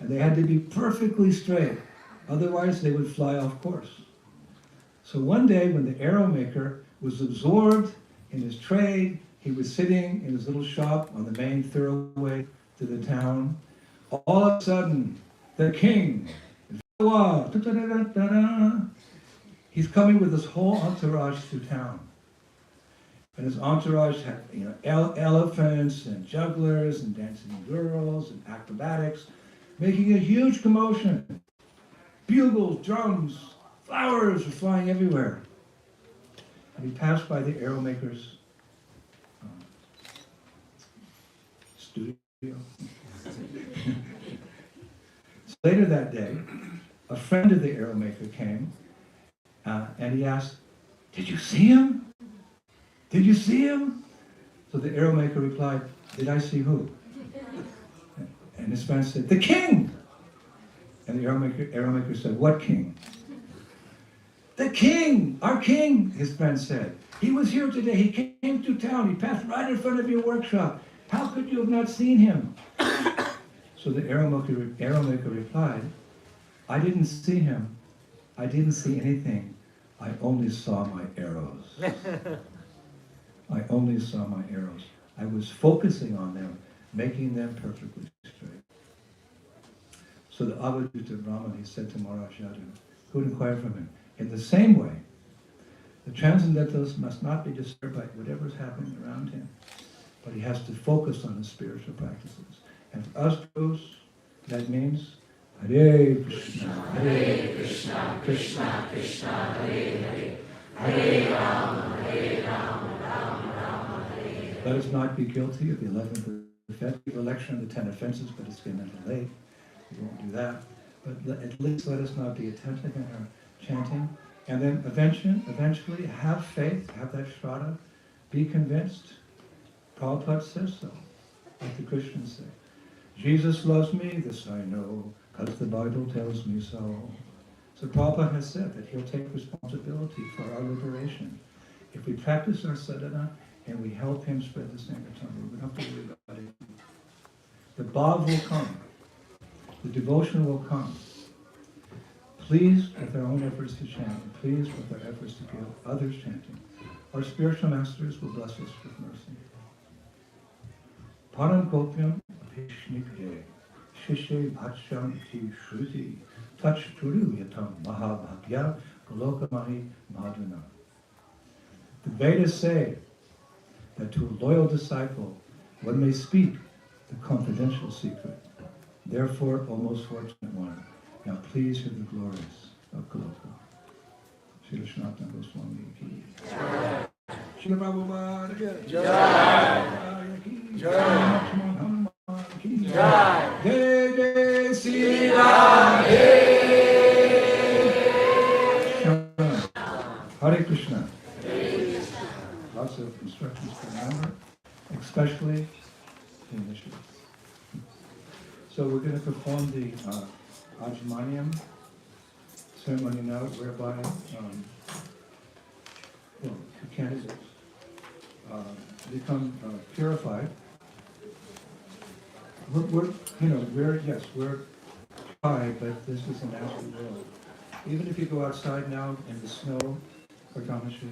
And they had to be perfectly straight. Otherwise, they would fly off course. So one day, when the arrow maker was absorbed in his trade, he was sitting in his little shop on the main thoroughway to the town. All of a sudden, the king, he's coming with his whole entourage through town. And his entourage had, elephants and jugglers and dancing girls and acrobatics, making a huge commotion. Bugles, drums, flowers were flying everywhere. And he passed by the arrow maker's studio. Later that day, a friend of the arrow maker came and he asked, "Did you see him? Did you see him?" So the arrow maker replied, "Did I see who?" And his friend said, "The king!" And the arrow maker said, "What king?" "The king! Our king!" his friend said. "He was here today. He came through town. He passed right in front of your workshop. How could you have not seen him?" So the arrow maker replied, "I didn't see him. I didn't see anything. I only saw my arrows." I only saw my arrows. I was focusing on them, making them perfectly straight. So the Avadhuta Brahman, he said to Maharaj Yadu, who inquired from him, in the same way, the transcendentalist must not be disturbed by whatever is happening around him, but he has to focus on his spiritual practices. And for us Gurus, that means Hare Krishna, Hare Krishna, Krishna Krishna, Hare Hare, Hare Rama, Hare Rama, Rama Rama, Hare Hare. Let us not be guilty of the 11th offense. We have a lecture on the 10 offenses, but it's getting a little late. We won't do that. But at least let us not be attentive in our chanting. And then eventually have faith, have that shraddha, be convinced. Prabhupada says so, like the Christians say. Jesus loves me, this I know, because the Bible tells me so. So Prabhupada has said that he'll take responsibility for our liberation. If we practice our sadhana and we help him spread the Sankirtan, we don't have to worry about it. The bhav will come. The devotion will come. Pleased with our own efforts to chant, and pleased with our efforts to give others chanting. Our spiritual masters will bless us with mercy. Param kopyam apishnikre, shishe bhatsham iti shruti, touch turu yatam mahabhagya golokamahi madhuna. The Vedas say that to a loyal disciple, one may speak the confidential secret. Therefore, O most fortunate one, now please hear the glories of Goloka. Srila Sanatana Goswami ki Jai. Srila Prabhupada ki Jai. Jai. Jai. Jai Jai Sri Ram. Hare Krishna. Lots of instructions to remember, especially the initiatives. So we're going to perform the Ajmaniyam ceremony now, whereby the candidates become purified. We're dry, but this is a natural world. Even if you go outside now in the snow, or Dhammashi,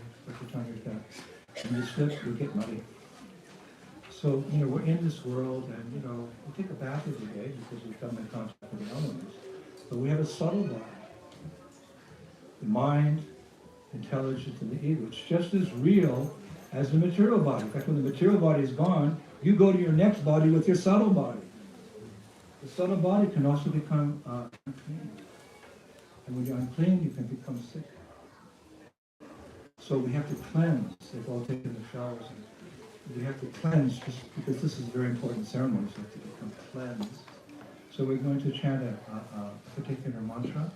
and you slip, you get muddy. So, we're in this world, and, we take a bath every day because we come in contact with the elements. But we have a subtle body. The mind, intelligence, and the ego. It's just as real as the material body. In fact, when the material body is gone, you go to your next body with your subtle body. The subtle body can also become unclean. And when you're unclean, you can become sick. So we have to cleanse. They've all taken the showers. And we have to cleanse, just because this is a very important ceremony, so we have to become cleansed. So we're going to chant a particular mantra.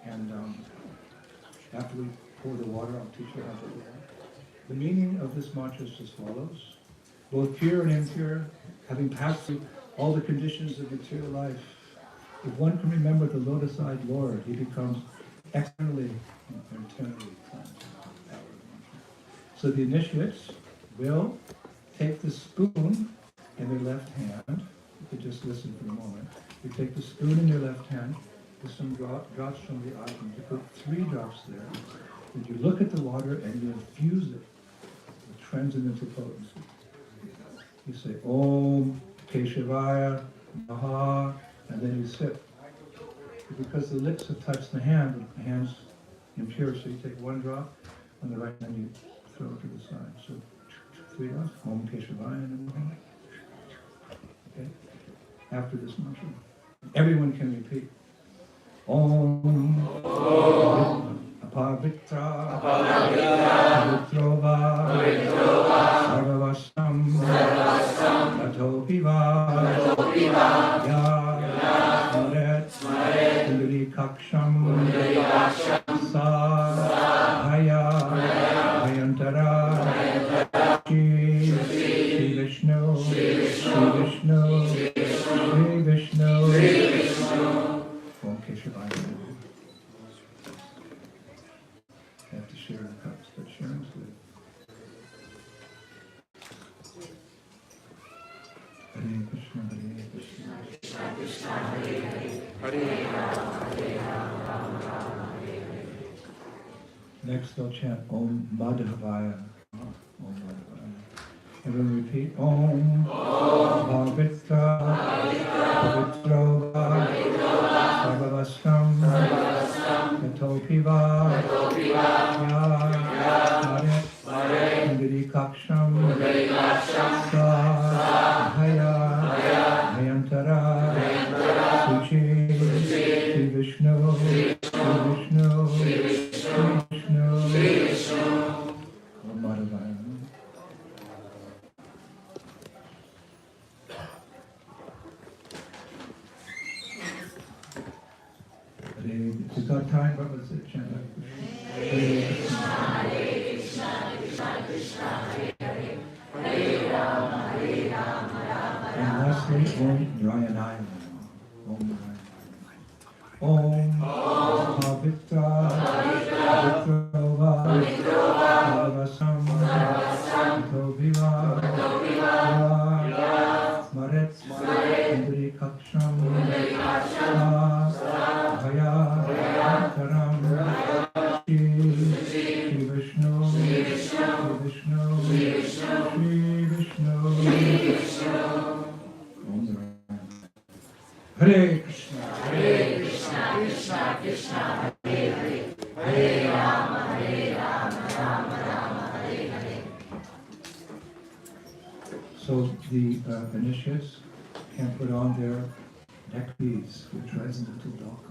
And after we pour the water, I'll teach you how to do that. The meaning of this mantra is as follows. Both pure and impure, having passed through all the conditions of material life, if one can remember the lotus-eyed Lord, he becomes externally and internally cleansed. So the initiates will take the spoon in their left hand. You could just listen for a moment. You take the spoon in your left hand, there's some drops from the item. You put 3 drops there. And you look at the water and you infuse it with transcendental potency. You say, Om Keshavaya Maha, and then you sip. Because the lips have touched the hand's impure, so you take 1 drop on the right hand, you throw it to the side. So 3 drops, Om Keshavaya Namaha. Okay? After this mantra, everyone can repeat. Om Apavitra Pavitrova Sarvavastam Atopiva Ya Smaret Kundali Kaksham Sa Haya Ayantara Shri Vishnu Shri Vishnu Om Keshavaya. Have to share the cups, but sharing's good. Hare Krishna, Hare Krishna, Krishna Krishna, Hare Hare, Hare Rama, Rama, Hare Hare. Next they'll chant Om Madhavaya. Om Madhavaya. Everyone repeat Om Pavitra Pavitrova Sarvavastam Yatopiva Ya Smaret Kundali Kaksham Sa Haya Ayantara Suchi Shri Vishnu Shri Vishnu Om Madhavaya. If you've got time, but let's chant like Hare Krishna, Hare Krishna, Krishna Krishna, Hare Hare, Hare Rama, Rama. And lastly, Om Narayanaya. Om Narayanaya. Om Pavitra Pavitrova Sarvasam Atopiva Ya Smaret Kundali Kaksham Haya Taram Shri Vishnu Shri Vishnu Om Hare Krishna, Krishna Krishna, Hare Hare, Hare Rama, Rama Rama, Hare Hare. So the initiates can put on their neck beads with transcendental dalka.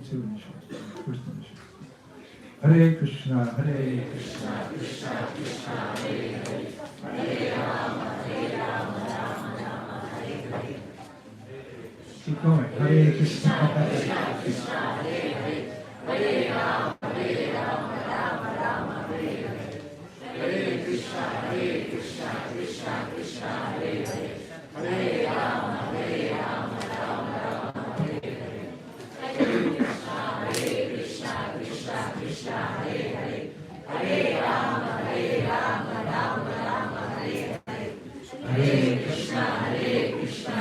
Two initiates. First initiate. Hare Krishna, Krishna Krishna, Hare Hare, Hare Rama, Rama Hare Hare. Keep going. Hare Krishna, Krishna Hare Hare, Hare Rama, Rama Hare Hare. Hare Krishna, Krishna Krishna, Hare Hare, Hare Rama, Rama Hare Hare. Hare Krishna, Krishna Krishna, Hare Hare, Hare Rama, Rama Hare Hare. Hare Krishna, Krishna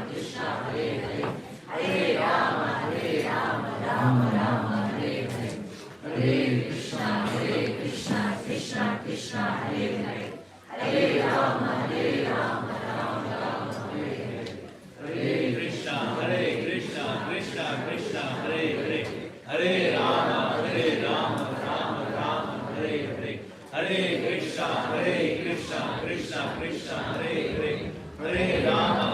Krishna, Hare Hare, Hare Rama, Rama Hare Hare. Hare Krishna, Krishna Krishna, Hare Hare, Hare Rama, Rama Hare Hare. Hare Krishna, Krishna Krishna, Hare Hare, Hare Rama, Rama Hare Hare. Hare Krishna, Krishna Krishna, Hare Hare, Hare Rama,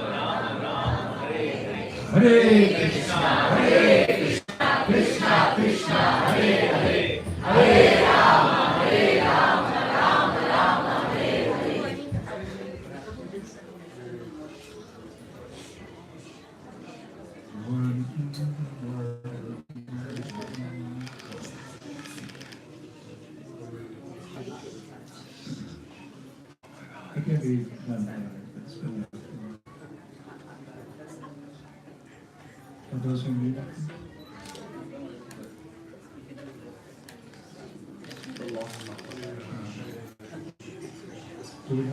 Rama Hare Hare. Hare Krishna, Krishna Krishna, Hare Hare, Hare Rama, Rama Hare Hare. It can be done better. For those who need it. Do we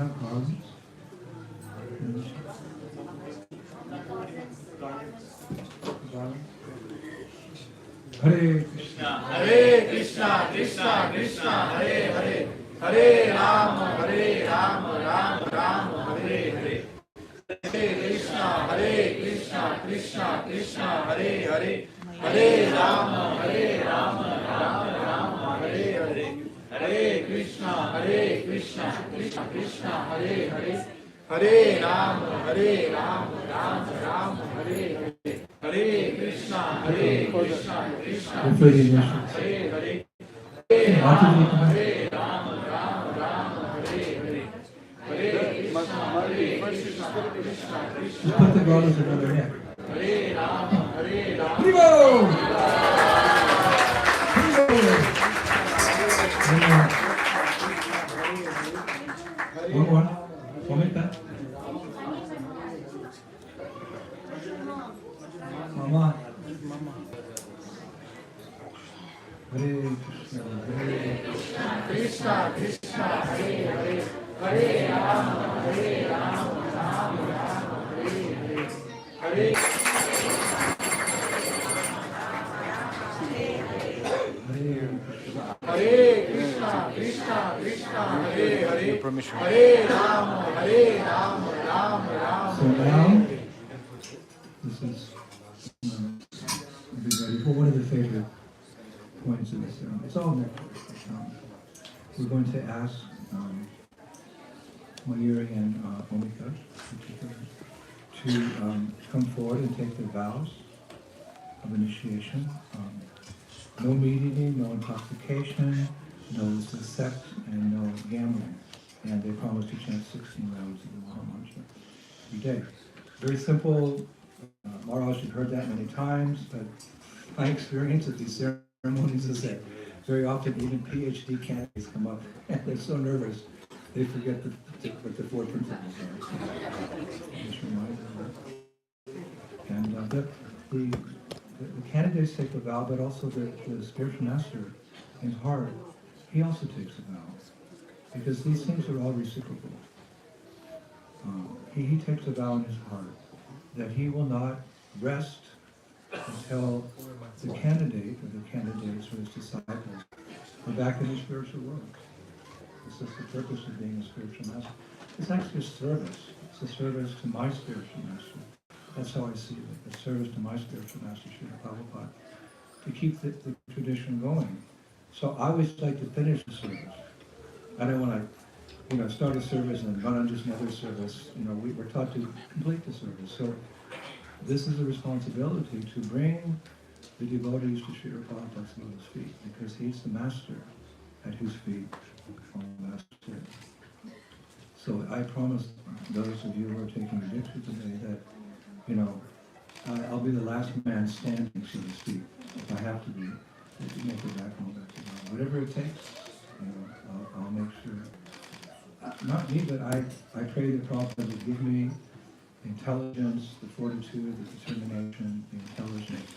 Hare Krishna, Krishna Krishna, Hare Hare, Hare Rama, Rama, Hare Hare. Hare Krishna, Krishna Krishna, Hare Hare, Hare Rama, Rama, Hare Hare. Hare Krishna, Krishna Krishna, Hare Hare, Hare Rama, Rama, Hare Hare. Hare Krishna, Krishna Krishna, Hare Hare. Hare Rama, Rama, Hare Hare. Hare Krishna, Krishna Krishna. Put the brothers around their neck. Hare Rama, Hare One more. One minute. Mama. Hare Krishna, Krishna Krishna, Hare Hare, Hare Rama, Rama, Hare Hare. Hare Krishna, Krishna, Hare Hare, Hare Rama, Rama. So now, this is everybody for one of the favorite points of this ceremony. It's all there. We're going to ask Mayuri and Omika to come forward and take their vows of initiation. No meat eating, no intoxication, no sex, and no gambling. And they promise to chant 16 rounds of the Maha Mantra every day. Very simple. Maharaj, you've heard that many times, but my experience at these ceremonies is that very often even PhD candidates come up and they're so nervous they forget what the four principles are. Just remind them. And the candidates take a vow, but also the spiritual master in heart, he also takes a vow. Because these things are all reciprocal. He takes a vow in his heart that he will not rest until the candidate or the candidates or his disciples are back in the spiritual world. This is the purpose of being a spiritual master. It's actually a service. It's a service to my spiritual master. That's how I see it. A service to my spiritual master, Srila Prabhupada, to keep the tradition going. So I always like to finish the service. I don't want to, start a service and run on just another service. We're taught to complete the service. So this is a responsibility to bring the devotees to Srila Prabhupada's lotus feet, because he's the master at whose feet all the masters sit. So I promise those of you who are taking the Diksha today that, I'll be the last man standing, so to speak, if I have to be, to make it back home, back to God. Whatever it takes, I'll make sure. Not me, but I pray that Prabhupada would give me the intelligence, the fortitude, the determination, the intelligence,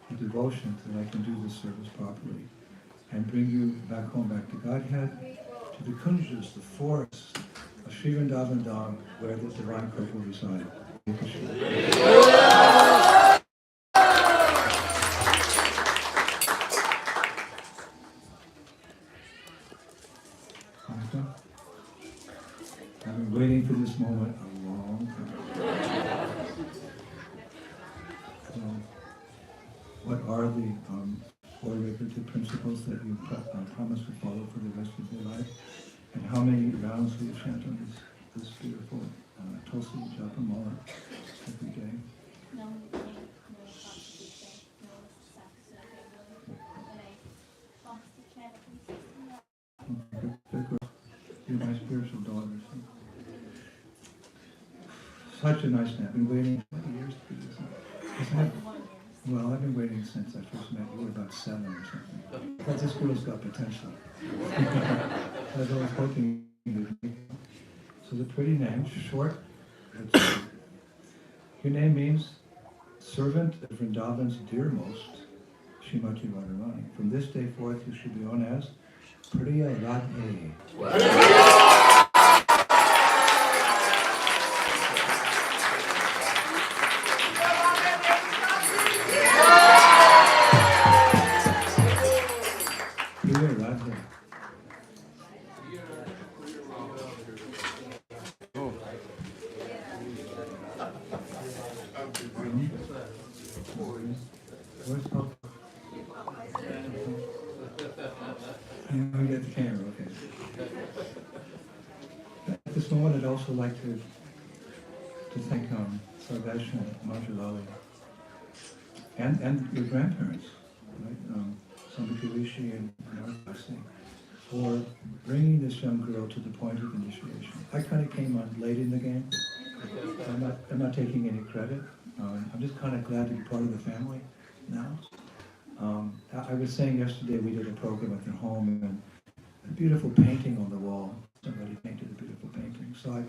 the devotion so that I can do this service properly and bring you back home, back to Godhead, to the kunjas, the forests of Sri Vrindavan Dham, where the divine Prabhu will reside. I've been waiting for this moment a long time. So, what are the four regulative principles that you promised to follow for the rest of your life? And how many rounds will you chant on this beautiful Tulsi Japa Mala every day? No eating, no intoxication, no sex, no gambling. You're my spiritual daughters. Such a nice name. I've been waiting 20 years to do this. Well, I've been waiting since I first met you, about 7 or something. But this girl's got potential. I was always hoping you'd make it. So the pretty name, short. Your name means servant of Vrindavan's dearmost, Srimati Radharani. From this day forth, you should be known as Priya Radhe. Where's Papa? We get the camera, okay. At this moment, I'd also like to thank Sarvesh and Manjulali and your grandparents, right? Sambhiki Rishi and Narvasi, for bringing this young girl to the point of initiation. I kind of came on late in the game. I'm not taking any credit. I'm just kind of glad to be part of the family now. I was saying yesterday we did a program at their home and a beautiful painting on the wall. Somebody painted a beautiful painting. So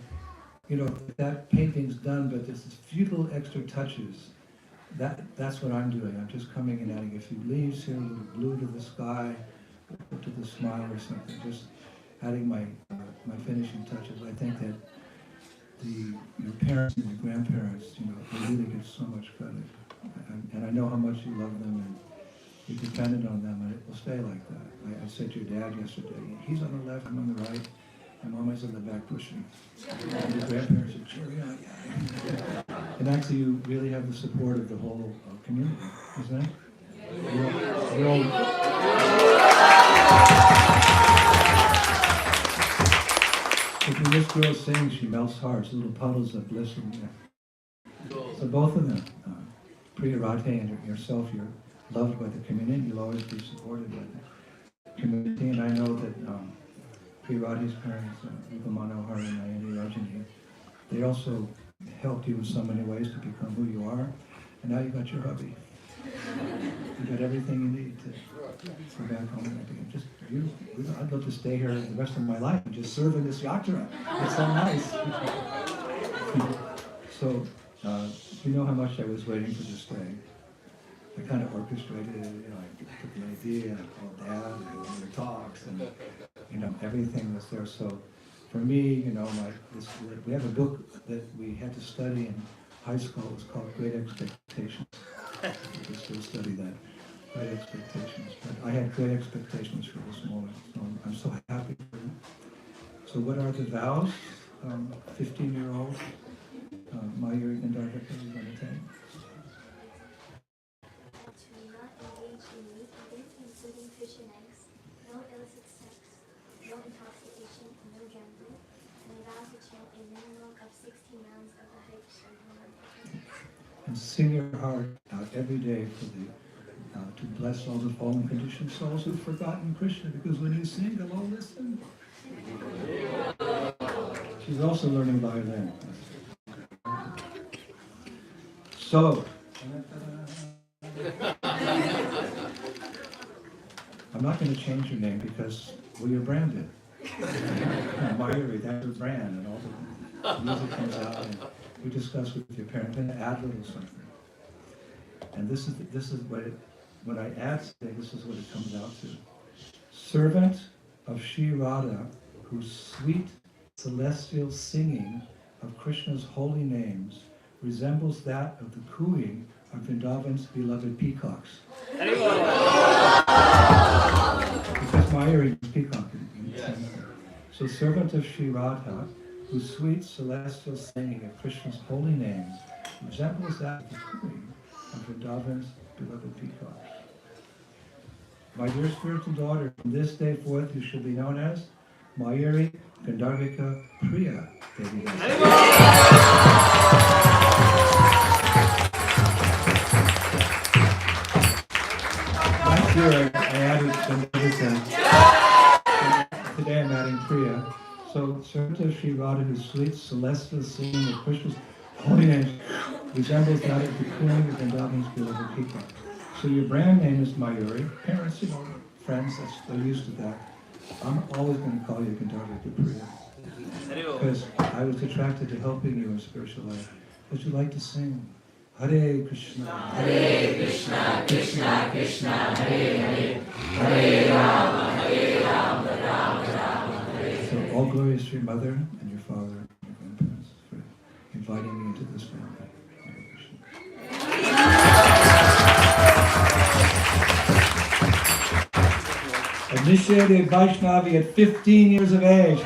that painting's done, but there's this few little extra touches. That's what I'm doing. I'm just coming and adding a few leaves here, a little blue to the sky, to the smile or something. Just adding my finishing touches. I think that your parents and your grandparents, they really get so much credit. And I know how much you love them and you depended on them, and it will stay like that. I said to your dad yesterday, he's on the left, I'm on the right, and Mama's in the back pushing. And your grandparents are cheering on, yeah. And actually, you really have the support of the whole community, isn't it? You're all, if this girl sings, she melts hearts, little puddles of bliss in there. So both of them, Priya Radhe and yourself, you're loved by the community. You'll always be supported by the community. And I know that Priya Radhe's parents, Rupa Manohar and Nayani Rajani, they also helped you in so many ways to become who you are. And now you got your hubby. You got everything you need to go back home and again. I'd love to stay here the rest of my life and just serve in this yatra. It's so nice. So, you know how much I was waiting for this day. I kind of orchestrated it, I took the idea, I called Dad, and I the talks, and everything was there. So for me, we have a book that we had to study in high school. It was called Great Expectations. We still study that, Great Expectations. But I had great expectations for this moment, so I'm so happy for you. So what are the vows? 15-year-old Mayuri Gandharvika is going to take. Including fish and eggs, no illicit sex, no intoxication, no gambling, and a vow to chant a minimum of 16 rounds of the H.H Indradyumna. And sing your heart out every day for to bless all the fallen conditioned souls who've forgotten Krishna, because when you sing, they'll all listen. She's also learning violin. So, I'm not going to change your name because, you're branded. Mayuri, that's your brand, and all the music comes out, and we discuss with your parents, and add a little something. And this is when I add something, this is what it comes out to. Servant of Sri Radha, whose sweet celestial singing of Krishna's holy names resembles that of the cooing of Vrindavan's beloved peacocks. Because Mayuri is peacock in Sanskrit. So servant of Sri Radha, whose sweet celestial singing of Krishna's holy names resembles that of the cooing of Vrindavan's beloved peacocks. My dear spiritual daughter, from this day forth you shall be known as Mayuri Gandharvika Priya Devi. Last year I added Gandharvika. Today I'm adding Priya. So, servant of Sri Radha, whose sweet celestial singing of Krishna's holy names resembles that of the cooing of Vrindavan's beloved peacock. So your brand name is Mayuri. Parents, friends, they're used to that. I'm always going to call you Gandharvika Priya. Because I was attracted to helping you in spiritual life. But you like to sing. Hare Krishna, Hare Krishna, Krishna Krishna, Hare Hare, Hare Rama, Rama Rama, Hare. So all glories to your mother and your father and your grandparents for inviting me into this family. Hare Krishna. Initiated Vaishnavi at 15 years of age.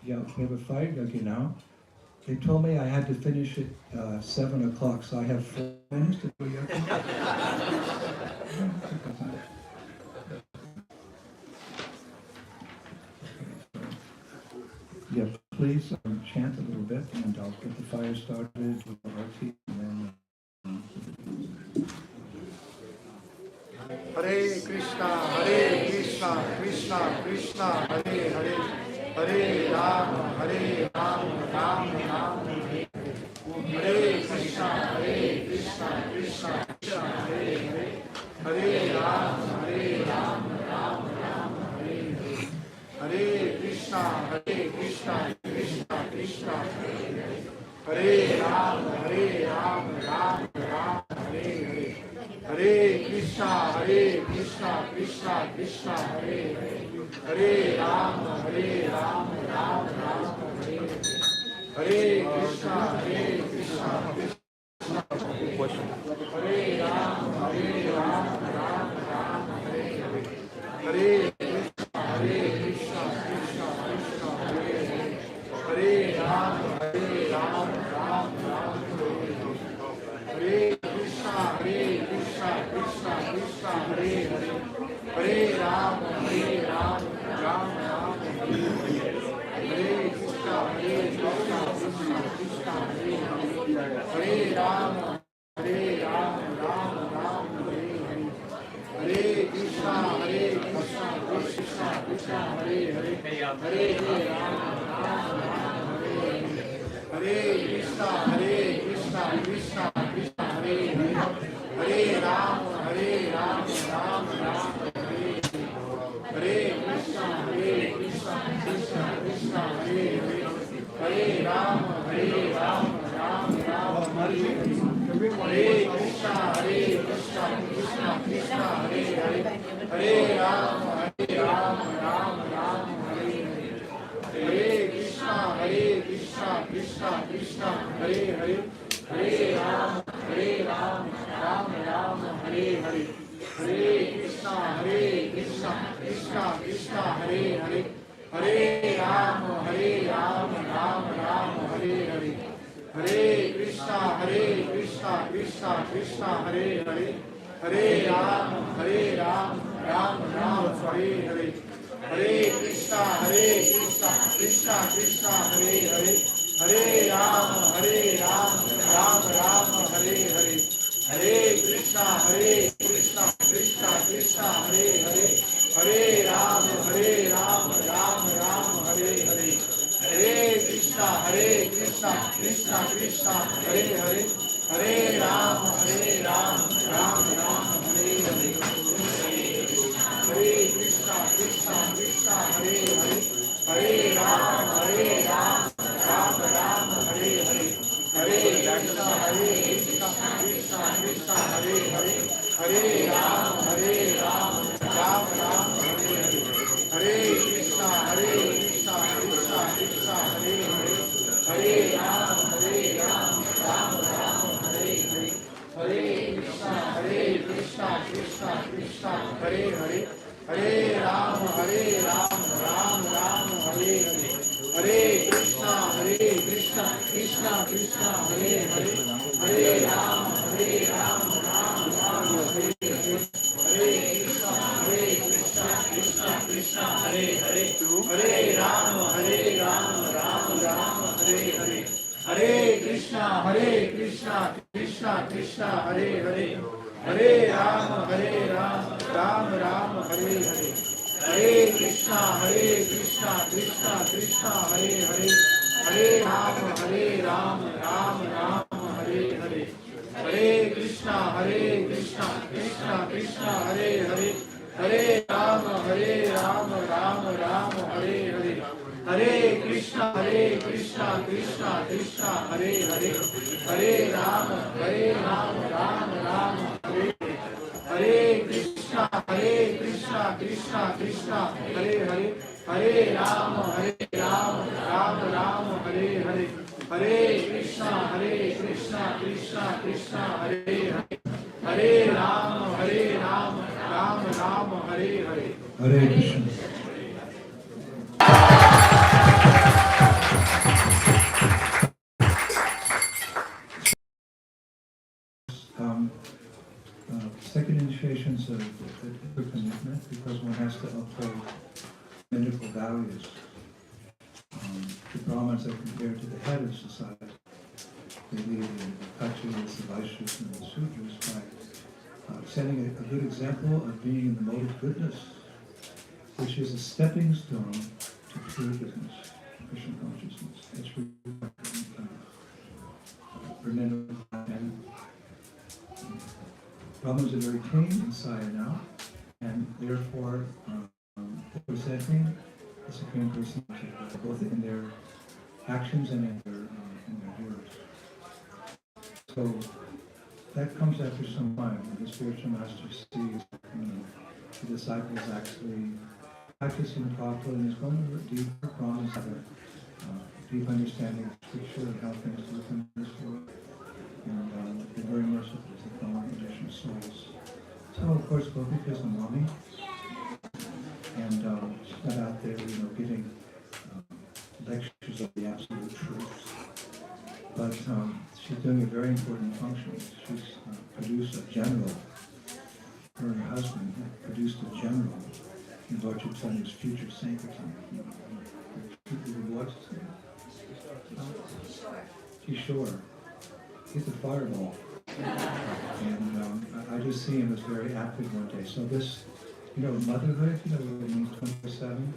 Yeah, we have a fight, okay now. They told me I had to finish at 7 o'clock, so I have 4 minutes to do your Yeah, please chant a little bit, and I'll get the fire started, do the arti, and then... Hare Krishna, Krishna Krishna, Hare Hare, Hare Rama, Ram Ram, Hare Krishna, Krishna Krishna, Hare Hare, Hare Rama, Ram Ram, Hare Hare, Hare Krishna, Krishna Krishna, Hare Rama, Ram Ram, Hare Hare, Hare Krishna, Krishna Krishna, Hare Hare, Hare Rama, Ram Ram, Hare Hare, Hare Krishna, Krishna Question. Hare Rama, Ram Ram, Hare Hare, Hare Krishna, Krishna Krishna, Hare Hare, Hare Rama, Ram Ram, Hare Hare, Hare Krishna, Krishna Krishna, Hare Hare, Hare Rama, Ram Ram, Hare Hare, Hare Krishna, Krishna Krishna, Hare Hare, Hare Rama, Ram, Hare Hare, Hare Krishna, Krishna Krishna, Hare Hare, Hare Rama, Hare Hare, Hare Krishna, Krishna Krishna, Hare Hare, Hare Rama, Ram Ram, Hare Hare, Hare Krishna, Krishna Krishna, Hare Hare, Hare Rama, Ram Ram, Hare Hare, Hare Krishna, Krishna Krishna, Hare Hare, Hare Rama, Ram, Hare Hare, Hare Krishna, Krishna Krishna, Hare Hare, Hare Rama, Ram, Hare Hare, Hare Krishna, Krishna Krishna, Hare Hare, Hare Rama, Ram, Hare Hare, Hare Krishna, Krishna Krishna, Hare Hare, Hare Rama, Ram, Hare Hare, Hare Krishna, Krishna Krishna, Hare Hare, Hare Rama, Ram, Hare Hare, Hare Krishna, Krishna Krishna, Hare Hare, Hare Rama, Ram, Hare Hare, Hare Krishna, Krishna Krishna, Hare Hare, Hare Rama, Ram, Hare Hare, Hare Krishna, Krishna Hare Hare, Hare Rama, Ram, Hare Hare, Hare Krishna, Krishna Hare Hare, Hare Rama, Ram, Hare Hare, Hare Krishna, Krishna Hare Hare, Hare Rama, Ram, Hare Hare, Hare Krishna, Krishna Hare Hare, Hare Rama, Ram, Hare Hare, Hare Krishna, Krishna Hare Hare, Hare Rama, Ram, Hare Hare, Hare Krishna, Hare Hare, Hare Rama, Ram, Hare Hare, Hare Krishna, Krishna Hare Hare, Hare Rama, Ram, Hare Hare, Hare Krishna, Krishna Hare Hare, Hare Rama, Ram, Hare Hare, Hare Krishna, Krishna Hare Hare, Hare Rama, Ram, Hare Hare, Hare Krishna, Krishna Hare Hare, Hare Rama, Ram, Hare Hare, Hare Krishna, Krishna Hare Hare, Hare Rama, Ram, Hare Hare, Hare Krishna, Krishna Hare Hare, Hare Rama, Ram, Hare Hare. Hare Krishna. uphold medical values. The Brahmins are compared to the head of society. They lead the Kachas, the Vaishyas, and the Sudras by setting a good example of being in the mode of goodness, which is a stepping stone to pure goodness, Krishna consciousness. It's remember, and Brahmins are very tame inside now, and therefore representing the Supreme Personality, both in their actions and in their words. So that comes after some time when the spiritual master sees the disciples actually practicing properly and is going to deeper Brahmins have a deep understanding of scripture and how things look in this world. And they're very merciful to the conditioned souls. So of course Gopika is a mommy, and she's not out there, giving lectures of the absolute truth. But she's doing a very important function. She's produced a general. Her and her husband have produced a general in Lord Chaitanya's future sanctity. Kishore. He's a fireball. And I just see him as very active one day. So this, motherhood, what it means 24/7,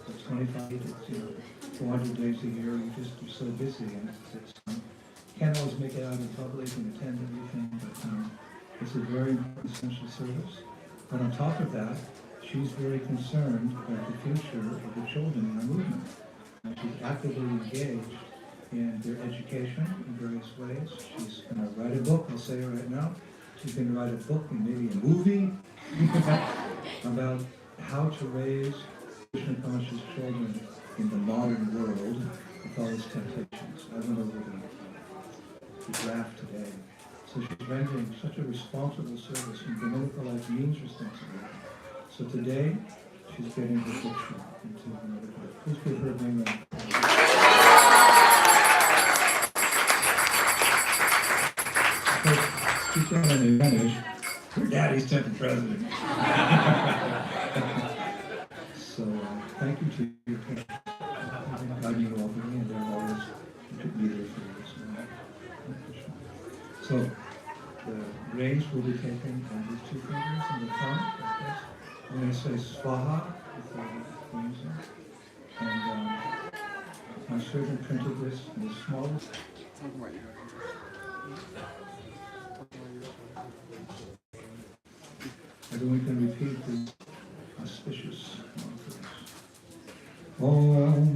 it's 25, it's, 400 days a year, you're so busy, and it's can't always make it out in public and attend everything, but it's a very important essential service. But on top of that, she's very concerned about the future of the children in our movement. And she's actively engaged in their education in various ways. She's going to write a book, I'll say it right now. She's going to write a book and maybe a movie about how to raise Krishna conscious children in the modern world with all its temptations. I went over the draft today. So she's rendering such a responsible service, and Dominical life means responsibility. So today, she's getting her diction into another life. Please give her a big round. She's got an advantage. Her daddy's 10th president. So thank you to your parents. God, you all for me, and they're always be there for you. So the reins will be taken on these two fingers in the front, like this. I'm going to say Swaha with the wings in. And my surgeon printed this in the smallest. Everyone can repeat these auspicious mantras. Om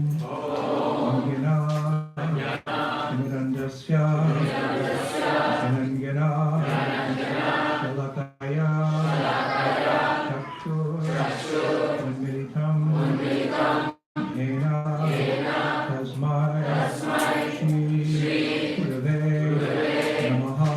Amgina Mirandasya Anangana Shalakaya Chakshur Unmilitam Hena Tasmai Shri Gurave Namaha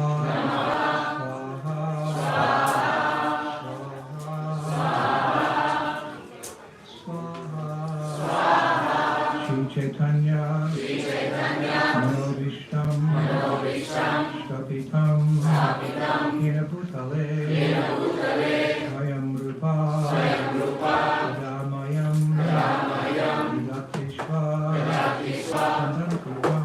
Chaitanya, Manobishtam, Shapitam, Hina Bhutale, Ayam Rupa, Adamayam, Vidatishva, Chandankrupam,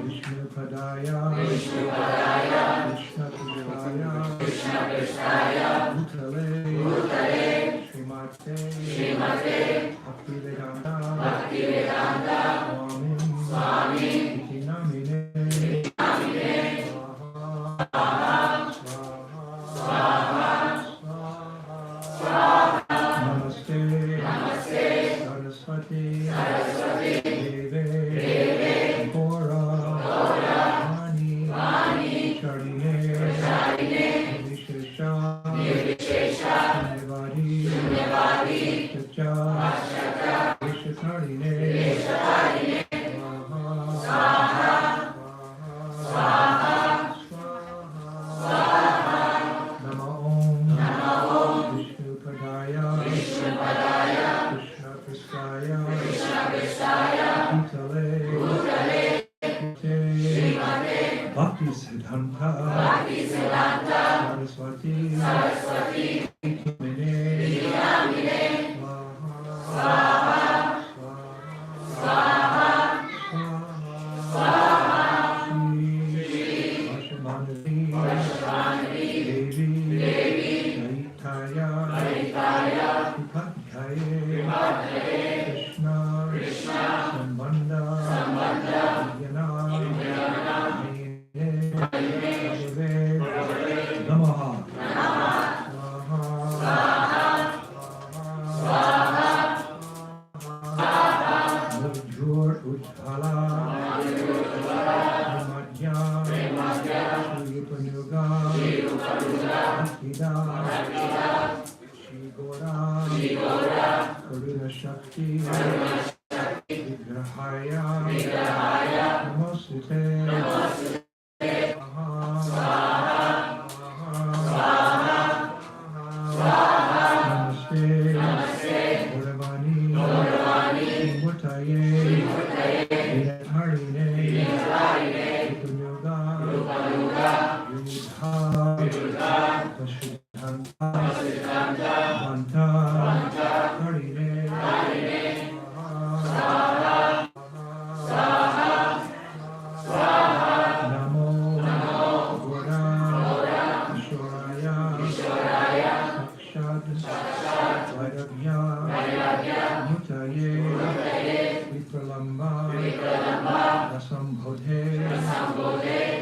Vishnu Padaya Krishna Krishnaya Bhutale Srimate Bhaktivedanta Swami Iti Namine Namaste Saraswati Deve Gora Mani Charine Vishesha Nivadi Chacha Vishakarine Nama Om Vishnu Padaya Krishna Pristaya Bhutale Bhakti Siddhanta Saraswati Mene Krishna Sambandha Namaha Mudhur Ujjhala Madhya Shripanuga Akida Shigora Karuna Shakti Vigrahaya Namosute Namaste Gauravani Murtaye Harine Rupanuga Yudha Tashiddhanta Banta Harine Namo Gora Ishwaraya Sakshad Vairagya Mutaye Vipralamba Rasambodhe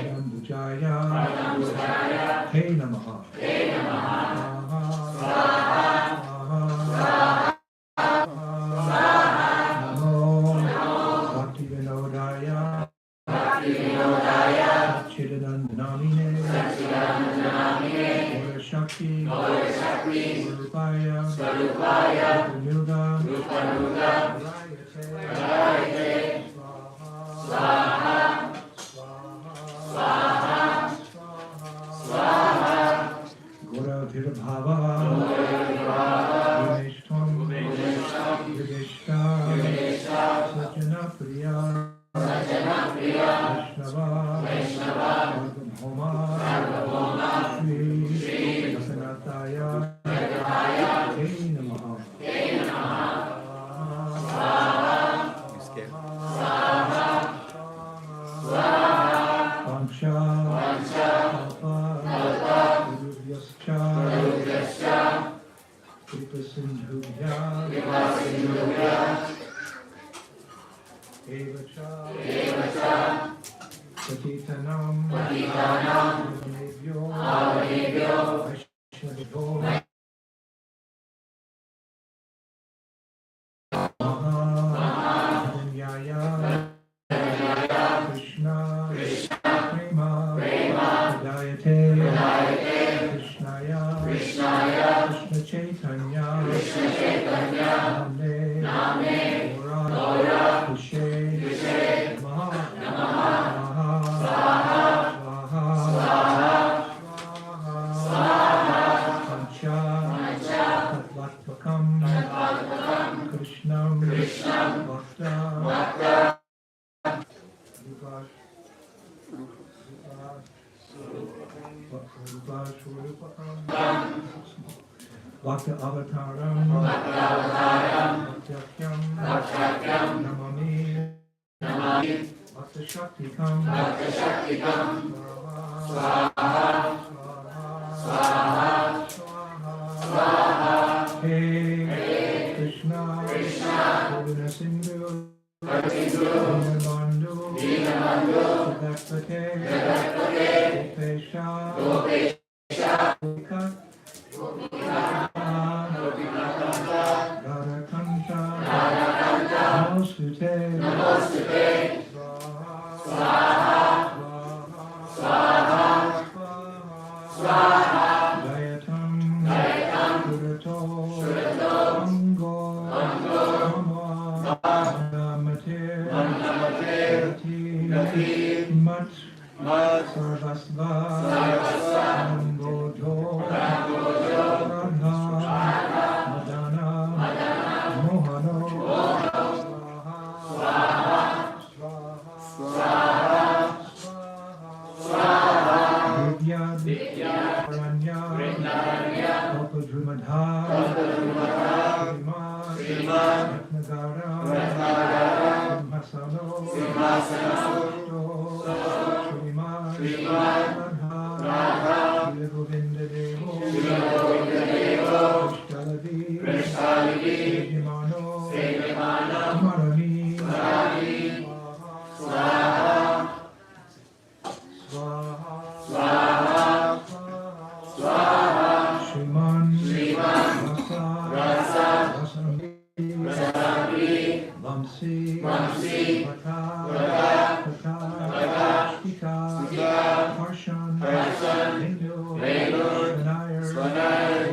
Adambujaya Hey Namaha Namo Bhaktivinodaya Satchidanandamine Gora Shakti Rupaya Rupanuga Rayate Swaha Gora Virbhava Vimeshtam Videshta Sajjana Priya Vaishnava Bhoma Shri Rasanataya Hey Namaha Vansha Kalpa Kripa Sindhubhya Evacha Patitanam Avanebhyo Vaishnavibho Mahanyaya Krishna Prema Dayate Krishnaya Krishna Chaitanya Name Gora Kushe Krishnam Bhakta Bhakta Avataram Bhaktakyam Namami Bhakta Shaktikam Sarvasva Sambodho Radha Madana Mohano Vidya Aranya Kalpadrumadha Sriman Ratnagara Simhasano Sriman Radha Govinda Devo Krishtalavi Sejamano Marami Sriman Rasa Vamsi Vata Shika Harshan Hindu Svanayar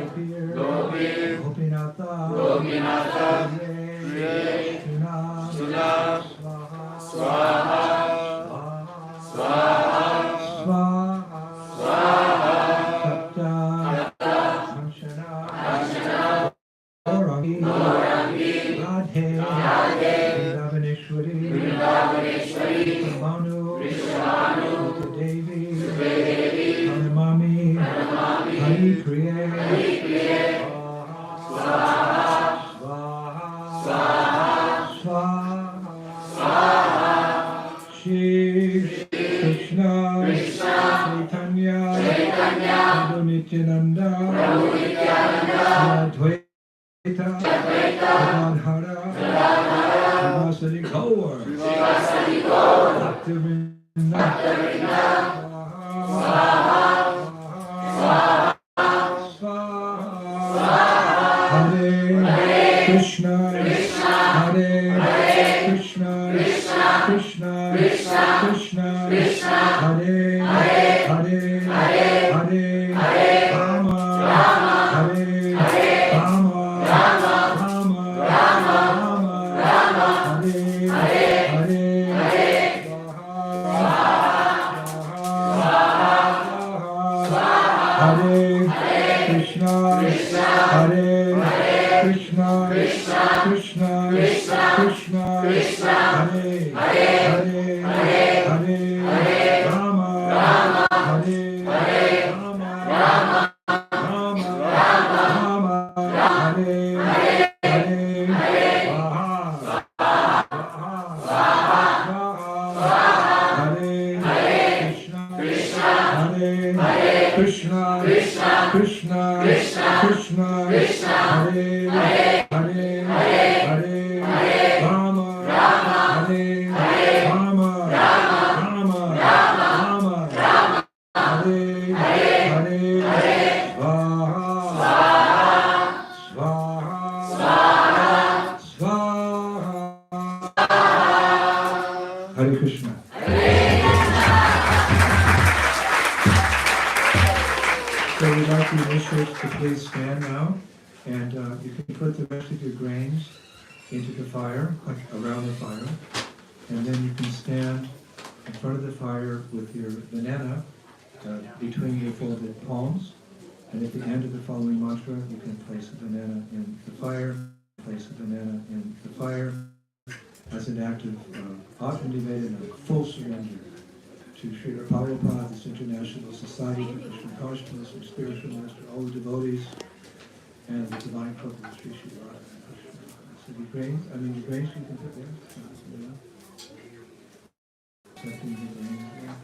Gopir Gopinatha Suna Swaha Sapta Sanshana Orangi Radhe Vrindavaneshwari Manu Devi Harimami Hari Priye Shri Krishna Chaitanya Prabhu Nityananda Advaita Gadadhara Srivasadi Gaur Bhaktivinoda Hare Krishna Hare Krishna Krishna Krishna Hare Hare Rama Hare Rama Hare Hare Hare Krishna Hare Krishna Krishna Krishna Hare Hare Rama Hare Rama Hare Hare Krishna Krishna Krishna Hare Hare Rama Hare Rama Hare Hare Swaha Hare Krishna. So we'd like the initiates to please stand now, and you can put the rest of your grains into the fire, like around the fire, and then you can stand in front of the fire with your banana between your folded palms, and at the end of the following mantra, you can place a banana in the fire, as an act of Atma-Niveda and full surrender to Srila Prabhupada, this International Society for Krishna Consciousness, and Spiritual Master, all the devotees, and the Divine Prabhupada, Sri Sri Radha Krishna. So the grains you can put there. Accepting the grains there.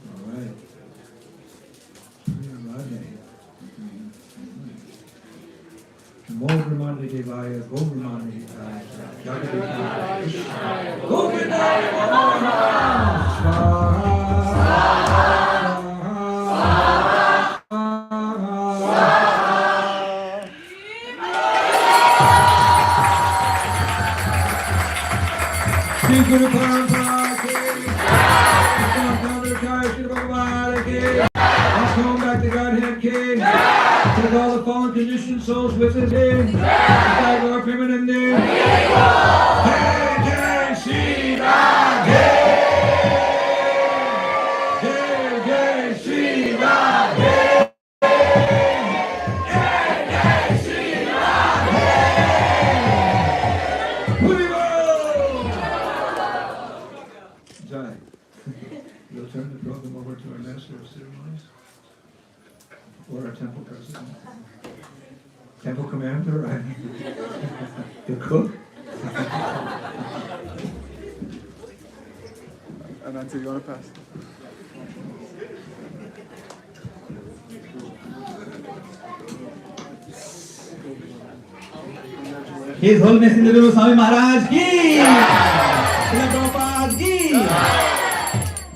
All right. Radhe. Namo Brahmane Devaya, Go Brahmane Devaya, Jagadevaya, Govindaya Namaha, Shri Guru Parampara ki, Shri Bhagavan ki, let's come back to Godhead ki. With all the fallen conditioned souls with us in, inside our permanent name. Jai Jai Shri Radhe. Jai. We'll turn the program over to our Master of Ceremonies, or our temple president. Temple commander, the cook. Ananta, you want to pass? His Holiness Indradyumna Swami Maharaj ki, Srila Prabhupada ki,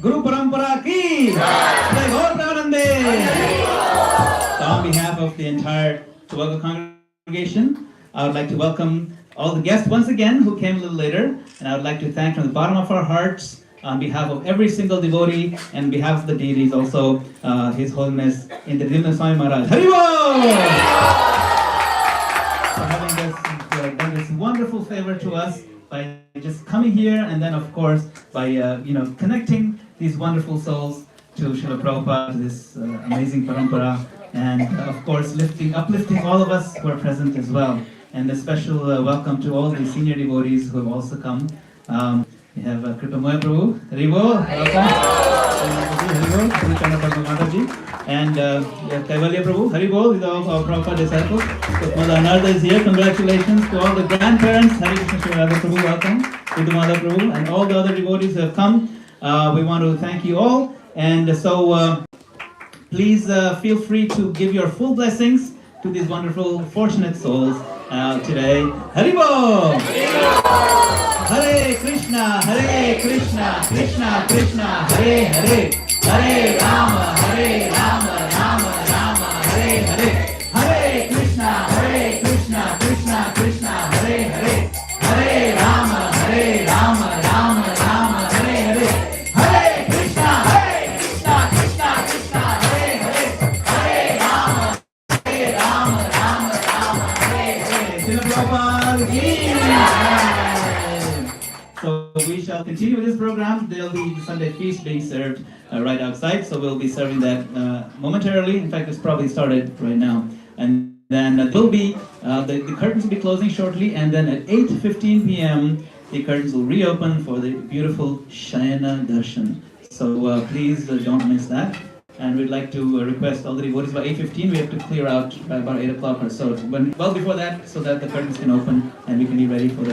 Guru Parampara ki, Jai Gaur Premanande. So on behalf of the entire Chihuahua congregation, I would like to welcome all the guests once again who came a little later, and I would like to thank from the bottom of our hearts, on behalf of every single devotee, and on behalf of the deities also, His Holiness Indradyumna Swami Maharaj. Haribol! For having done this wonderful favor to us by just coming here, and then of course by connecting these wonderful souls to Srila Prabhupada, to this amazing parampara, and of course uplifting all of us who are present as well. And a special welcome to all the senior devotees who have also come. We have Kripamoya Prabhu, Haribol, welcome. Haribol, and we have Kaivalya Prabhu, Haribol, with all our Prabhupada disciples. Mother Anarda is here. Congratulations to all the grandparents. Hari Krishna Sri Radha Prabhu, welcome. Vidumada Prabhu, and all the other devotees who have come. We want to thank you all. And so please feel free to give your full blessings to these wonderful, fortunate souls today. Haribol! Hare Krishna, Krishna Krishna, Hare Hare, Hare Rama, Rama Rama, Hare Hare, Hare Krishna, Krishna Krishna, Hare Hare, Hare Rama, Rama Rama, Hare Hare, Hare Krishna, Krishna Krishna, Hare Hare, Hare Rama, Rama, Hare Hare. Srila Prabhupada ki jai. So we shall continue with this program. There will be the Sunday feast being served right outside, so we'll be serving that momentarily. In fact, it's probably started right now. And then there will be, the curtains will be closing shortly, and then at 8:15 p.m., the curtains will reopen for the beautiful Shayana Darshan. So please don't miss that. And we'd like to request all the devotees by 8:15, we have to clear out by about 8 o'clock or so. Well before that, so that the curtains can open and we can be ready for the